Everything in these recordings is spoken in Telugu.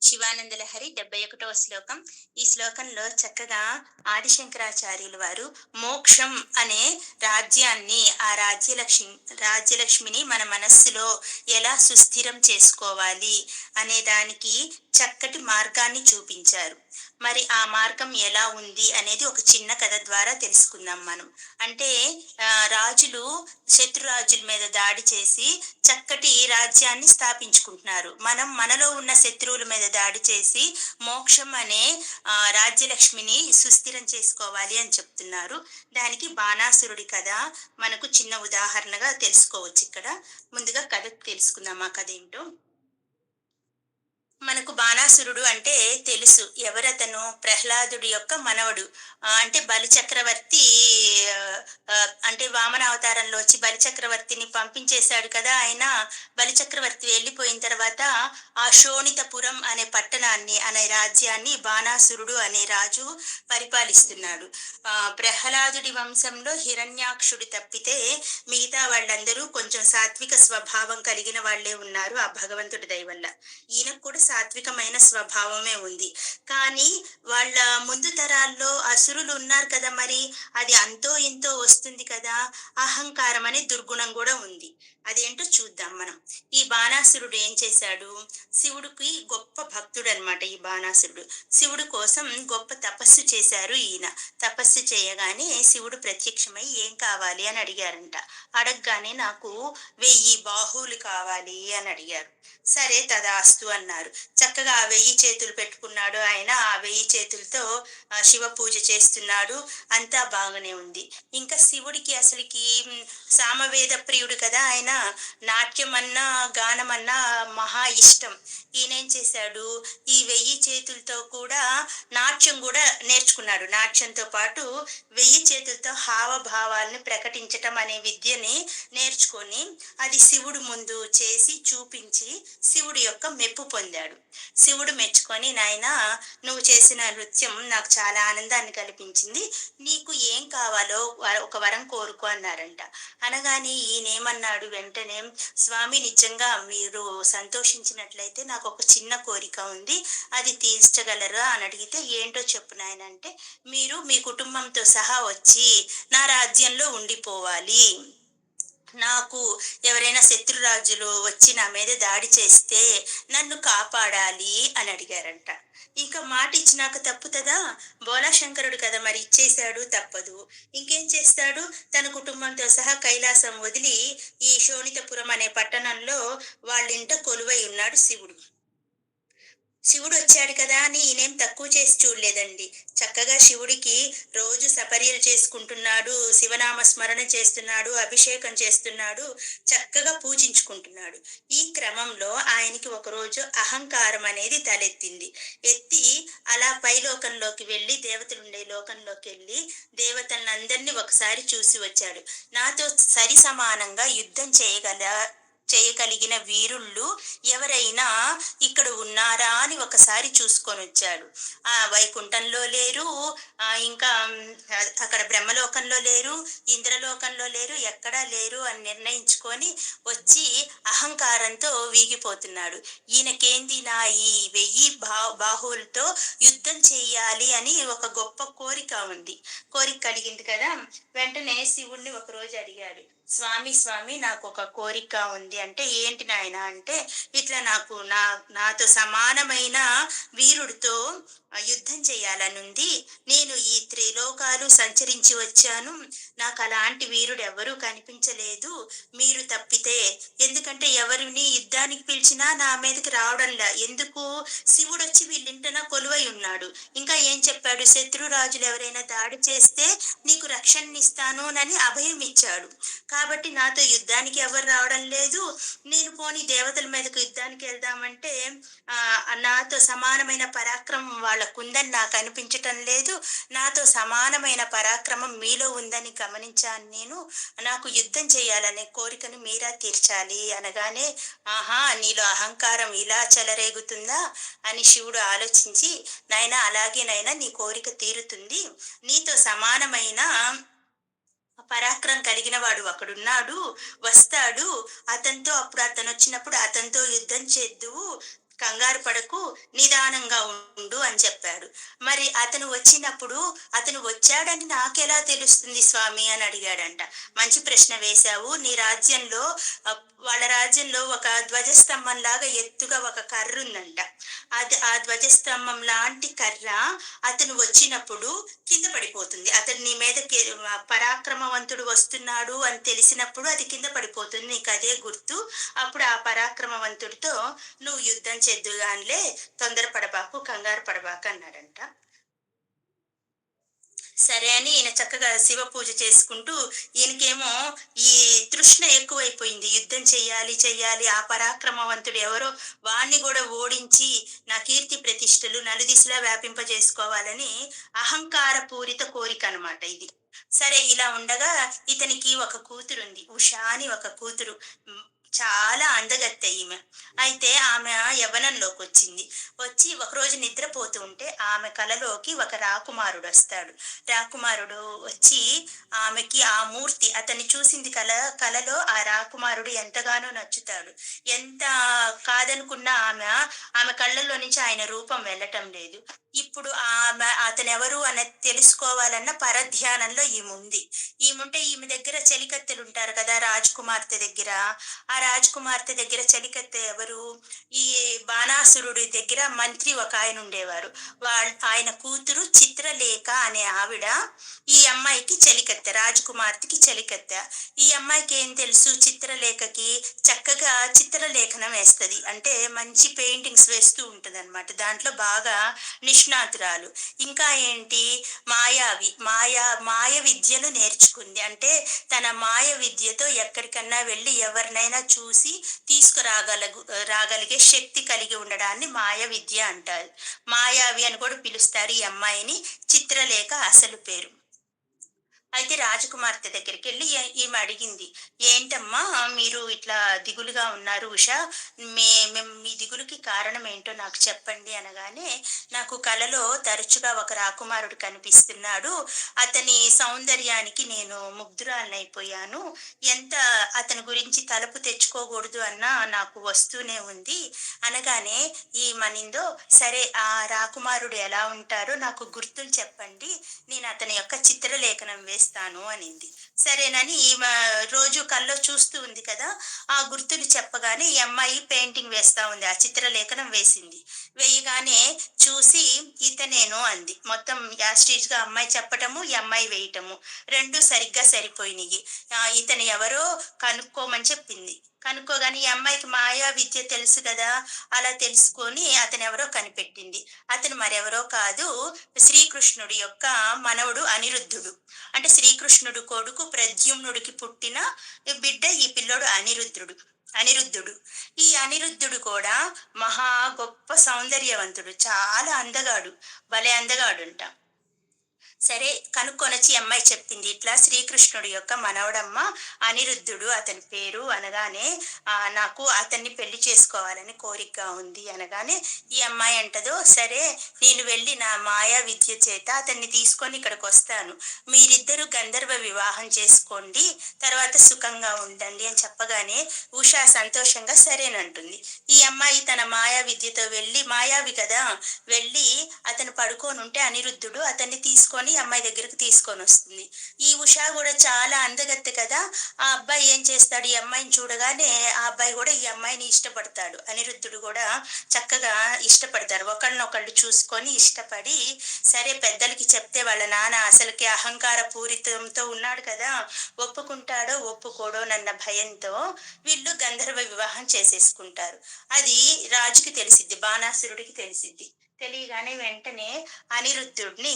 శివానందలహరి 71వ శ్లోకం. ఈ శ్లోకంలో చక్కగా ఆదిశంకరాచార్యులు వారు మోక్షం అనే రాజ్యాన్ని, ఆ రాజ్యలక్ష్మిని మన మనస్సులో ఎలా సుస్థిరం చేసుకోవాలి అనే దానికి చక్కటి మార్గాన్ని చూపించారు. మరి ఆ మార్గం ఎలా ఉంది అనేది ఒక చిన్న కథ ద్వారా తెలుసుకుందాం మనం. అంటే రాజులు శత్రురాజుల మీద దాడి చేసి చక్కటి రాజ్యాన్ని స్థాపించుకుంటున్నారు. మనం మనలో ఉన్న శత్రువుల మీద దాడి చేసి మోక్షం అనే రాజ్యలక్ష్మిని సుస్థిరం చేసుకోవాలి అని చెప్తున్నారు. దానికి బాణాసురుడి కథ మనకు చిన్న ఉదాహరణగా తెలుసుకోవచ్చు ఇక్కడ. ముందుగా కథ తెలుసుకుందాం. ఆ కథ ఏంటో. మనకు బాణాసురుడు అంటే తెలుసు. ఎవరతను? ప్రహ్లాదుడి యొక్క మనవడు. అంటే బలిచక్రవర్తి అంటే వామన అవతారంలో వచ్చి బలిచక్రవర్తిని పంపించేశాడు కదా ఆయన. బలిచక్రవర్తి వెళ్ళిపోయిన తర్వాత ఆ శోణితపురం అనే పట్టణాన్ని, అనే రాజ్యాన్ని బాణాసురుడు అనే రాజు పరిపాలిస్తున్నాడు. ప్రహ్లాదుడి వంశంలో హిరణ్యాక్షుడు తప్పితే మిగతా వాళ్ళందరూ కొంచెం సాత్విక స్వభావం కలిగిన వాళ్ళే ఉన్నారు ఆ భగవంతుడి దయ వల్ల. ఈయనకు కూడా సాత్వికమైన స్వభావమే ఉంది. కానీ వాళ్ళ ముందు తరాల్లో అసురులు ఉన్నారు కదా మరి, అది అంతో ఇంతో వస్తుంది కదా. అహంకారం అనే దుర్గుణం కూడా ఉంది. అదేంటో చూద్దాం మనం. ఈ బాణాసురుడు ఏం చేశాడు? శివుడికి గొప్ప భక్తుడు అనమాట ఈ బాణాసురుడు. శివుడు కోసం గొప్ప తపస్సు చేశారు ఈయన. తపస్సు చేయగానే శివుడు ప్రత్యక్షమై ఏం కావాలి అని అడిగారంట. అడగగానే నాకు 1000 బాహువులు కావాలి అని అడిగారు. సరే తదాస్తు అన్నారు. చక్కగా ఆ 1000 చేతులు పెట్టుకున్నాడు ఆయన. ఆ 1000 చేతులతో శివ పూజ చేస్తున్నాడు. అంతా బాగానే ఉంది. ఇంకా శివుడికి అసలుకి సామవేద ప్రియుడు కదా ఆయన. నాట్యమన్నా గానమన్నా మహా ఇష్టం. ఈయనేం చేశాడు? ఈ 1000 చేతులతో కూడా నాట్యం కూడా నేర్చుకున్నాడు. నాట్యంతో పాటు 1000 చేతులతో హావభావాల్ని ప్రకటించటం అనే విద్యని నేర్చుకొని అది శివుడు ముందు చేసి చూపించి శివుడి యొక్క మెప్పు పొందాడు. శివుడు మెచ్చుకొని, నాయనా నువ్వు చేసిన నృత్యం నాకు చాలా ఆనందాన్ని కల్పించింది. నీకు ఏం కావాలో ఒక వరం కోరుకో అన్నారంట. అనగానే ఈయనేమన్నాడు వెంటనే, స్వామి నిజంగా మీరు సంతోషించినట్లయితే నాకు ఒక చిన్న కోరిక ఉంది. అది తీర్చగలరా అని అడిగితే, ఏంటో చెప్పు నాయన అంటే, మీరు మీ కుటుంబంతో సహా వచ్చి నా రాజ్యంలో ఉండిపోవాలి. నాకు ఎవరైనా శత్రురాజులు వచ్చి నా మీద దాడి చేస్తే నన్ను కాపాడాలి అని అడిగారంట. ఇంకా మాట ఇచ్చినాక తప్పుతుందా? బోలాశంకరుడు కదా మరి, ఇచ్చేశాడు, తప్పదు. ఇంకేం చేస్తాడు? తన కుటుంబంతో సహా కైలాసం వదిలి ఈ శోణితపురం అనే పట్టణంలో వాళ్ళింట కొలువై ఉన్నాడు శివుడు. శివుడు వచ్చాడు కదా అని ఈయనేం తక్కువ చేసి చూడలేదండి. చక్కగా శివుడికి రోజు సపర్యలు చేసుకుంటున్నాడు, శివనామ స్మరణ చేస్తున్నాడు, అభిషేకం చేస్తున్నాడు, చక్కగా పూజించుకుంటున్నాడు. ఈ క్రమంలో ఆయనకి ఒకరోజు అహంకారం అనేది తలెత్తింది. ఎత్తి అలా పైలోకంలోకి వెళ్ళి, దేవతలుండే లోకంలోకి వెళ్ళి దేవతలందరినీ ఒకసారి చూసి వచ్చాడు. నాతో సరి సమానంగా యుద్ధం చేయగలిగిన వీరుళ్ళు ఎవరైనా ఇక్కడ ఉన్నారా అని ఒకసారి చూసుకొని వచ్చాడు. వైకుంఠంలో లేరు, ఇంకా అక్కడ బ్రహ్మలోకంలో లేరు, ఇంద్రలోకంలో లేరు, ఎక్కడా లేరు అని నిర్ణయించుకొని వచ్చి అహంకారంతో వీగిపోతున్నాడు. ఈయనకేంది, నా ఈ 1000 బాహువులతో యుద్ధం చెయ్యాలి అని ఒక గొప్ప కోరిక ఉంది. కోరిక కలిగింది కదా. వెంటనే శివుణ్ణి ఒక రోజు అడిగాడు, స్వామి స్వామి నాకు ఒక కోరిక ఉంది అంటే, ఏంటి నాయన అంటే, ఇట్లా నాకు నాతో సమానమైన వీరుడితో యుద్ధం చేయాలనుంది. నేను ఈ త్రిలోకాలు సంచరించి వచ్చాను. నాకు అలాంటి వీరుడు ఎవరూ కనిపించలేదు మీరు తప్పితే. ఎందుకంటే ఎవరిని యుద్ధానికి పిలిచినా నా మీదకి రావడంలా. ఎందుకు? శివుడు వచ్చి వీళ్ళింటన కొలువై ఉన్నాడు. ఇంకా ఏం చెప్పాడు? శత్రురాజులు ఎవరైనా దాడి చేస్తే నీకు రక్షణనిస్తాను అని అభయం ఇచ్చాడు. కాబట్టి నాతో యుద్ధానికి ఎవరు రావడం లేదు. నేను పోని దేవతల మీదకు యుద్ధానికి వెళ్దామంటే నాతో సమానమైన పరాక్రమం వాళ్ళకుందని నాకు అనిపించటం లేదు. నాతో సమానమైన పరాక్రమం మీలో ఉందని గమనించాను నేను. నాకు యుద్ధం చేయాలనే కోరికను మీరా తీర్చాలి అనగానే, ఆహా నీలో అహంకారం ఇలా చెలరేగుతుందా అని శివుడు ఆలోచించి, నాయనా అలాగేనైనా నీ కోరిక తీరుతుంది. నీతో సమానమైన పరాక్రమం కలిగిన వాడు ఒకడున్నాడు, వస్తాడు. అతనితో అప్పుడు అతను వచ్చినప్పుడు అతనితో యుద్ధం చేద్దువు. కంగారు పడకు, నిదానంగా ఉండు అని చెప్పాడు. మరి అతను వచ్చినప్పుడు, అతను వచ్చాడని నాకెలా తెలుస్తుంది స్వామి అని అడిగాడంట. మంచి ప్రశ్న వేశావు. నీ రాజ్యంలో వాళ్ళ రాజ్యంలో ఒక ధ్వజస్తంభంలాగా ఎత్తుగా ఒక కర్రుందంట. ఆ ధ్వజస్తంభం లాంటి కర్ర అతను వచ్చినప్పుడు కింద పడిపోతుంది. అతను నీ మీద పరాక్రమవంతుడు వస్తున్నాడు అని తెలిసినప్పుడు అది కింద పడిపోతుంది. నీకదే గుర్తు. అప్పుడు ఆ పరాక్రమవంతుడితో నువ్వు యుద్ధం చేద్దువుగానిలే, తొందరపడబాకు, కంగారు పడబాకు అన్నాడంట. సరే అని ఈయన చక్కగా శివ పూజ చేసుకుంటూ, ఈయనకేమో ఈ తృష్ణ ఎక్కువైపోయింది. యుద్ధం చెయ్యాలి, చెయ్యాలి. ఆ పరాక్రమవంతుడు ఎవరో వాడిని గూడా ఓడించి, నా కీర్తి ప్రతిష్టలు నలుదిశలా వ్యాపింపజేసుకోవాలని అహంకార పూరిత కోరికనమాట ఇది. సరే ఇలా ఉండగా ఇతనికి ఒక కూతురుంది. ఉషా అని ఒక కూతురు. హ్మ్. చాలా అందగత్తె ఈమె. అయితే ఆమె యవ్వనంలోకొచ్చింది. వచ్చి ఒకరోజు నిద్రపోతూ ఉంటే ఆమె కలలోకి ఒక రాకుమారుడొస్తాడు. రాకుమారుడు వచ్చి ఆమెకి ఆ మూర్తి అతన్ని చూసింది కలలో ఆ రాకుమారుడు ఎంతగానో నచ్చుతాడు. ఎంత కాదనుకున్నా ఆమె కళ్ళల్లో నుంచి ఆయన రూపం వెళ్ళటం లేదు. ఇప్పుడు అతనెవరు అన్నది తెలుసుకోవాలన్న పరధ్యానంలో ఈముంది. ఈమె దగ్గర చెలికత్తెలుంటారు కదా! రాజకుమార్తె దగ్గర. ఆ రాజకుమార్తె దగ్గర చెలికత్తె ఎవరు? ఈ బాణాసురుడి దగ్గర మంత్రి ఒకాయనుండేవారు. ఆయన కూతురు చిత్రలేఖ అనే ఆవిడ ఈ అమ్మాయికి చెలికత్తె. రాజకుమార్తెకి చెలికత్తె. ఈ అమ్మాయికి ఏం తెలుసు చిత్రలేఖకి? చక్కగా చిత్రలేఖనం వేస్తది. అంటే మంచి పెయింటింగ్స్ వేస్తూ ఉంటదనమాట. దాంట్లో బాగా నిష్ణాతురాలు. ఇంకా ఏంటి మాయ విద్యను నేర్చుకుంది. అంటే తన మాయ విద్యతో ఎక్కడికన్నా వెళ్ళి ఎవరినైనా చూసి రాగలిగే శక్తి కలిగి ఉండడాన్ని మాయ విద్య అంటారు. మాయావి అని కూడా పిలుస్తారు ఈ అమ్మాయిని. చిత్రలేఖ అసలు పేరు. అయితే రాజకుమార్తె దగ్గరికెళ్ళి ఈమె అడిగింది. "ఏంటమ్మా మీరు ఇట్లా దిగులుగా ఉన్నారు ఉషా? మీ దిగులుకి కారణం ఏంటో నాకు చెప్పండి" అనగానే, "నాకు కలలో తరచుగా ఒక రాకుమారుడు కనిపిస్తున్నాడు. అతని సౌందర్యానికి నేను ముగ్ధురాలినైపోయాను. ఎంత అతని గురించి తలుపు తెచ్చుకోకూడదు అన్నా నాకు వస్తూనే ఉంది" అనగానే ఈమనిందో, "సరే ఆ రాకుమారుడు ఎలా ఉంటారో నాకు గుర్తులు చెప్పండి. నేను అతని యొక్క చిత్రలేఖనం వేస్తాను" అనింది. సరేనని ఈమె రోజు కల్లో చూస్తూ ఉంది కదా! ఆ గుర్తులు చెప్పగానే ఈ అమ్మాయి పెయింటింగ్ వేస్తా ఉంది. ఆ చిత్రలేఖనం వేసింది. వేయగానే చూసి ఇతనేను అంది. మొత్తం యాస్టీజ్‌గా అమ్మాయి చెప్పటము, ఈ అమ్మాయి వేయటము. 2 సరిగ్గా సరిపోయినియి. ఇతను ఎవరో కనుక్కోమని చెప్పింది. కనుక్కోగానే ఈ అమ్మాయికి మాయా విద్య తెలుసు గదా! అలా తెలుసుకొని అతనెవరో కనిపెట్టింది. అతను మరెవరో కాదు, శ్రీకృష్ణుడి యొక్క మనవడు అనిరుద్ధుడు. అంటే శ్రీకృష్ణుడు కొడుకు ప్రద్యుమ్నుడికి పుట్టిన బిడ్డ ఈ పిల్లోడు అనిరుద్ధుడు. ఈ అనిరుద్ధుడు కూడా మహా గొప్ప సౌందర్యవంతుడు. చాలా అందగాడు. భలే అందగాడంట. సరే కనుక్కొనొచ్చి ఈ అమ్మాయి చెప్పింది. ఇట్లా శ్రీకృష్ణుడి యొక్క మనవడమ్మ అనిరుద్ధుడు అతని పేరు అనగానే, నాకు అతన్ని పెళ్లి చేసుకోవాలని కోరికగా ఉంది అనగానే, ఈ అమ్మాయి అంటదో, "సరే నేను వెళ్ళి నా మాయా విద్య చేత అతన్ని తీసుకొని ఇక్కడికొస్తాను. మీరిద్దరూ గంధర్వ వివాహం చేసుకోండి. తర్వాత సుఖంగా ఉండండి" అని చెప్పగానే ఉషా సంతోషంగా సరేనంటుంది. ఈ అమ్మాయి తన మాయా విద్యతో వెళ్ళి మాయావి కదా! వెళ్ళి అతను పడుకోనుంటే అనిరుద్ధుడు అతన్ని తీసుకొని అమ్మాయి దగ్గరికి తీసుకొనొస్తుంది. ఈ ఉషా గూడా చాలా అందగత్తె కదా! ఆ అబ్బాయి ఏం చేస్తాడు, ఈ అమ్మాయిని చూడగానే ఆ అబ్బాయి గూడా ఈ అమ్మాయిని ఇష్టపడతాడు. అనిరుద్ధుడు గూడా చక్కగా ఇష్టపడతారు. ఒకళ్ళనొకళ్ళు చూసుకొని ఇష్టపడి, సరే పెద్దలకి చెప్తే వాళ్ళ నాన్న అసలకి అహంకార పూరితంతో ఉన్నాడు కదా! ఒప్పుకుంటాడో, ఒప్పుకోడోనన్న భయంతో వీళ్ళు గంధర్వ వివాహం చేసేసుకుంటారు. అది రాజుకి తెలిసిద్ది. బాణాసురుడికి తెలిసిద్ది. తెలియగానే వెంటనే అనిరుద్ధుడిని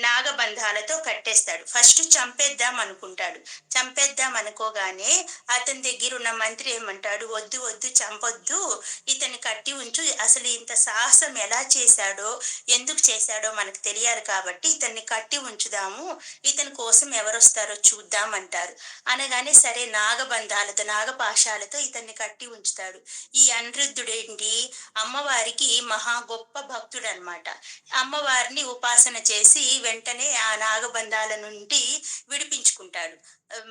నాగబంధాలతో కట్టేస్తాడు. ఫస్ట్ చంపేద్దాం అనుకుంటాడు. చంపేద్దాం అనుకోగానే అతని దగ్గరున్న మంత్రి ఏమంటాడు, "వద్దు, వద్దు చంపొద్దు. ఇతన్ని కట్టి ఉంచు. అసలు ఇంత సాహసం ఎలా చేశాడో, ఎందుకు చేశాడో మనకు తెలియాలి కాబట్టి ఇతన్ని కట్టి ఉంచుదాము. ఇతని కోసం ఎవరొస్తారో చూద్దాం" అంటారు. అనగానే సరే నాగబంధాలతో, నాగపాశాలతో ఇతన్ని కట్టి ఉంచుతాడు. ఈ అనిరుద్ధుడేంటి అమ్మవారికి మహా గొప్ప భక్తుడు. శ్రీకృష్ణుడనమాట. అమ్మవారిని ఉపాసన చేసి వెంటనే ఆ నాగబంధాల నుండి విడిపించుకుంటాడు.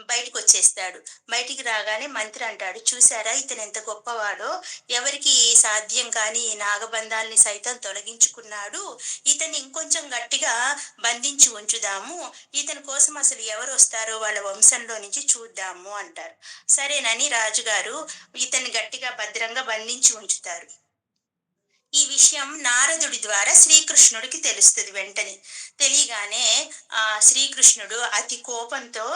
బయటికొచ్చేస్తాడు. బయటికి రాగానే మంత్రి అంటాడు, "చూసారా ఇతనెంత గొప్పవాడో! ఎవరికీ సాధ్యం కాని ఈ నాగబంధాల్ని సైతం తొలగించుకున్నాడు. ఇతన్ని ఇంకొంచెం గట్టిగా బంధించి ఉంచుదాము. ఇతని కోసం అసలు ఎవరొస్తారో వాళ్ళ వంశంలో నుంచి చూద్దాము" అంటారు. సరేనని రాజుగారు ఇతన్ని గట్టిగా భద్రంగా బంధించి ఉంచుతారు. ఈ విషయం నారదుడి ద్వారా శ్రీకృష్ణుడికి తెలుస్తది వెంటనే. తెలియగానే శ్రీకృష్ణుడు అతి కోపంతో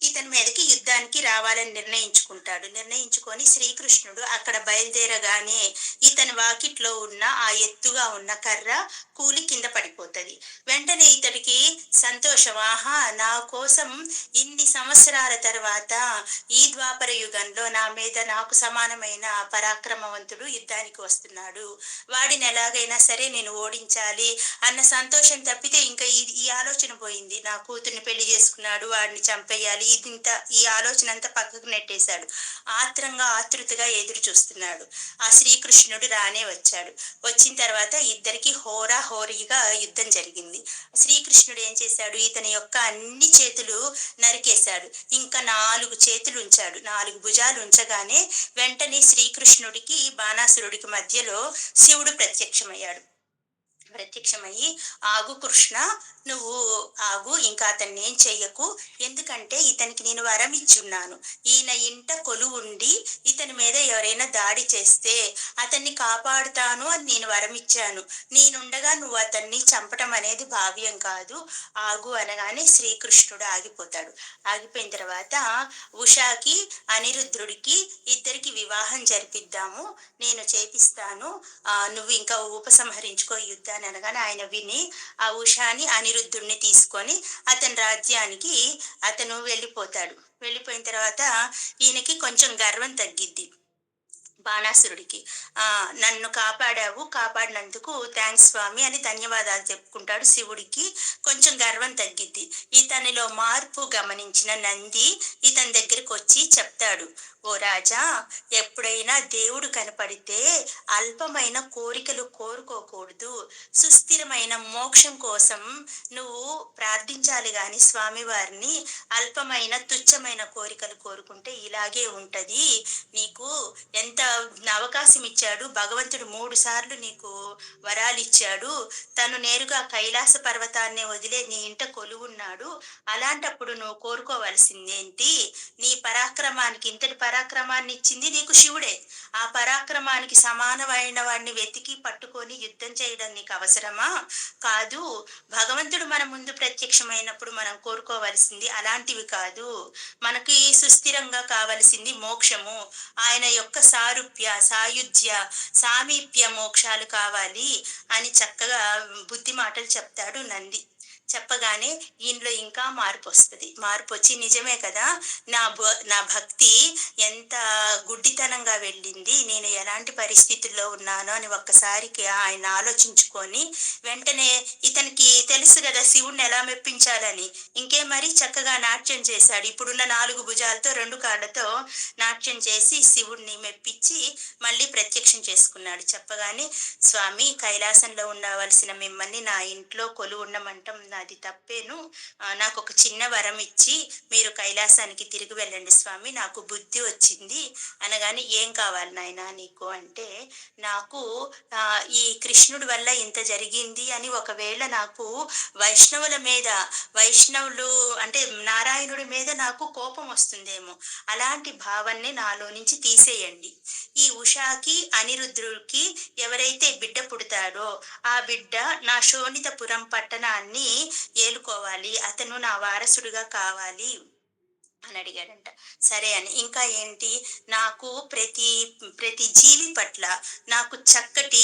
ఇతని మీదకి యుద్ధానికి రావాలని నిర్ణయించుకుంటాడు. నిర్ణయించుకొని శ్రీకృష్ణుడు అక్కడ బయలుదేరగానే ఇతని వాకిట్లో ఉన్న ఆ ఎత్తుగా ఉన్న కర్ర కూలి కింద పడిపోతది. వెంటనే ఇతడికి సంతోషం. ఆహా! నా కోసం ఇన్ని సంవత్సరాల తర్వాత ఈ ద్వాపర యుగంలో నా మీద నాకు సమానమైన పరాక్రమవంతుడు యుద్ధానికి వస్తున్నాడు. వాడిని ఎలాగైనా సరే నేను ఓడించాలి అన్న సంతోషం తప్పితే ఇంకా ఈ ఆలోచన పోయింది. నా కూతుర్ని పెళ్లి చేసుకున్నాడు, వాడిని చంపేయాలి. ఈ ఆలోచన అంతా పక్కకు నెట్టేశాడు. ఆత్రంగా ఆతృతగా ఎదురు చూస్తున్నాడు. ఆ శ్రీకృష్ణుడు రానే వచ్చాడు. వచ్చిన తర్వాత ఇద్దరికి హోరీగా యుద్ధం జరిగింది. శ్రీకృష్ణుడు ఏం చేశాడు, ఇతని యొక్క అన్ని చేతులు నరికేశాడు. ఇంకా 4 చేతులు ఉంచాడు. 4 భుజాలు ఉంచగానే వెంటనే శ్రీకృష్ణుడికి బాణాసురుడికి మధ్యలో శివుడు ప్రత్యక్షమయ్యి, "ఆగు కృష్ణ, నువ్వు ఆగు, ఇంకా అతన్ని ఏం చెయ్యకు. ఎందుకంటే ఇతనికి నేను వరం ఇచ్చున్నాను. ఈయన ఇంట కొలువుండి ఇతని మీద ఎవరైనా దాడి చేస్తే అతన్ని కాపాడుతాను అని నేను వరం ఇచ్చాను. నేనుండగా నువ్వు అతన్ని చంపటం అనేది భావ్యం కాదు. ఆగు" అనగానే శ్రీకృష్ణుడు ఆగిపోతాడు. ఆగిపోయిన తర్వాత ఉషాకి అనిరుద్ధుడికి ఇద్దరికి వివాహం జరిపిద్దాము, నేను చేపిస్తాను, నువ్వు ఇంకా ఉపసంహరించుకో ఈ యుద్ధాన్ని అనగానే ఆయన విని ఆ ఉషాని అనిరుద్ధుడిని తీసుకొని అతని రాజ్యానికి అతను వెళ్ళిపోతాడు. వెళ్ళిపోయిన తర్వాత ఈయనకి కొంచెం గర్వం తగ్గిద్ది బాణాసురుడికి. నన్ను కాపాడినందుకు థ్యాంక్స్ స్వామి అని ధన్యవాదాలు చెప్పుకుంటాడు శివుడికి. కొంచెం గర్వం తగ్గిద్ది. ఇతనిలో మార్పు గమనించిన నంది ఇతని దగ్గరికి వచ్చి చెప్తాడు, "ఓ రాజా, ఎప్పుడైనా దేవుడు కనపడితే అల్పమైన కోరికలు కోరుకోకూడదు. సుస్థిరమైన మోక్షం కోసం నువ్వు ప్రార్థించాలి గాని స్వామివారిని అల్పమైన తుచ్చమైన కోరికలు కోరుకుంటే ఇలాగే ఉంటది. నీకు ఎంత అవకాశం ఇచ్చాడు భగవంతుడు, 3 సార్లు నీకు వరాలు ఇచ్చాడు. తను నేరుగా కైలాస పర్వతాన్ని వదిలే నీ ఇంట కొలువున్నాడు. అలాంటప్పుడు నువ్వు కోరుకోవలసిందేంటి? నీ పరాక్రమానికి ఇంతటి పరాక్రమాన్ని ఇచ్చింది నీకు శివుడే. ఆ పరాక్రమానికి సమానమైన వాడిని వెతికి పట్టుకొని యుద్ధం చేయడం నీకు అవసరమా? కాదు. భగవంతుడు మన ముందు ప్రత్యక్షమైనప్పుడు మనం కోరుకోవలసింది అలాంటివి కాదు. మనకి సుస్థిరంగా కావలసింది మోక్షము. ఆయన యొక్క సాయుధ్య సామీప్య మోక్షాలు కావాలి" అని చక్కగా బుద్ధి మాటలు చెప్తాడు నంది. చెప్పగానే ఈయనలో ఇంకా మార్పు వస్తుంది. మార్పు వచ్చి, నిజమే కదా, నా భక్తి ఎంత గుడ్డితనంగా వెళ్ళింది, నేను ఎలాంటి పరిస్థితుల్లో ఉన్నానో అని ఒక్కసారికి ఆయన ఆలోచించుకొని వెంటనే ఇతనికి తెలుసు కదా శివుణ్ణి ఎలా మెప్పించాలని. ఇంకే మరి చక్కగా నాట్యం చేశాడు. ఇప్పుడున్న 4 భుజాలతో 2 కాళ్ళతో నాట్యం చేసి శివుణ్ణి మెప్పించి మళ్ళీ ప్రత్యక్షం చేసుకున్నాడు. చెప్పగానే, "స్వామి, కైలాసంలో ఉండవలసిన మిమ్మల్ని నా ఇంట్లో కొలువు ఉండమంటం నాది తప్పేను. నాకు ఒక చిన్న వరం ఇచ్చి మీరు కైలాసానికి తిరిగి వెళ్ళండి స్వామి, నాకు బుద్ధి వచ్చింది" అనగానే, "ఏం కావాలి నాయనా నీకు" అంటే, "నాకు ఈ కృష్ణుడి వల్ల ఇంత జరిగింది అని ఒకవేళ నాకు వైష్ణవులు అంటే నారాయణుడి మీద నాకు కోపం వస్తుందేమో, అలాంటి భావాన్ని నాలో నుంచి తీసేయండి. ఈ ఉషాకి అనిరుద్ధుడికి ఎవరైతే బిడ్డ పుడతాడో ఆ బిడ్డ నా శోణితపురం పట్టణాన్ని ఏలుకోవాలి, అతను నా వారసుడుగా కావాలి" అని అడిగాడంట. సరే అని, "ఇంకా ఏంటి? నాకు ప్రతి జీవి పట్ల నాకు చక్కటి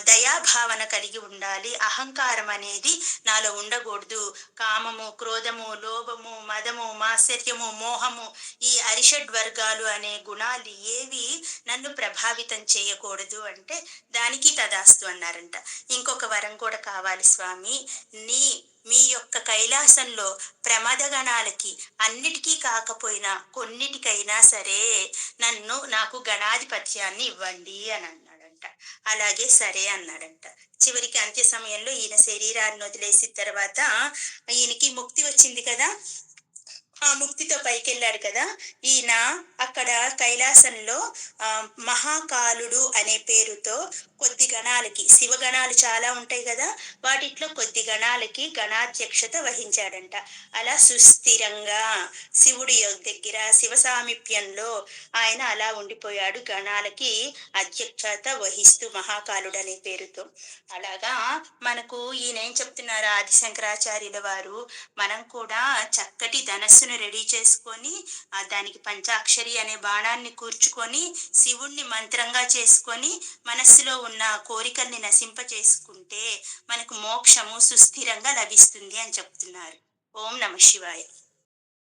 దయాభావన కలిగి ఉండాలి. అహంకారం అనేది నాలో ఉండకూడదు. కామము, క్రోధము, లోభము, మదము, మాత్సర్యము, మోహము, ఈ అరిషడ్ వర్గాలు అనే గుణాలు ఏవి నన్ను ప్రభావితం చేయకూడదు" అంటే, "దానికి తదాస్తు" అన్నారంట. "ఇంకొక వరం కూడా కావాలి స్వామి. మీ యొక్క కైలాసంలో ప్రమదగణాలకి అన్నిటికీ కాకపోయినా కొన్నిటికైనా సరే నాకు గణాధిపత్యాన్ని ఇవ్వండి" అని అన్నాడంట. అన్నాడంట. అలాగే సరే అన్నాడంట. చివరికి అంత్య సమయంలో ఈయన శరీరాన్ని వదిలేసిన తర్వాత ఈయనకి ముక్తి వచ్చింది కదా! ఆ ముక్తితో పైకెళ్ళాడు కదా! ఈయన అక్కడ కైలాసంలో మహాకాలుడు అనే పేరుతో కొద్ది గణాలకి శివగణాలు చాలా ఉంటాయి గదా! వాటిట్లో కొద్ది గణాలకి గణాధ్యక్షత వహించాడంట. అలా సుస్థిరంగా దగ్గర శివ సామీప్యంలో ఆయన అలా ఉండిపోయాడు. గణాలకి అధ్యక్షత వహిస్తూ మహాకాలుడనే పేరుతో. అలాగా మనకు ఈయనేం చెప్తున్నారు ఆది శంకరాచార్యుల వారు, మనం కూడా చక్కటి ధనస్సును రెడీ చేసుకొని, దానికి పంచాక్షరి అనే బాణాన్ని కూర్చుకొని, శివుణ్ణి మంత్రంగా చేసుకొని, మనస్సులో ఉన్న కోరికల్ని నశింపచేసుకుంటే మనకు మోక్షము సుస్థిరంగా లభిస్తుంది అని చెప్తున్నారు. ఓం నమ శివాయ.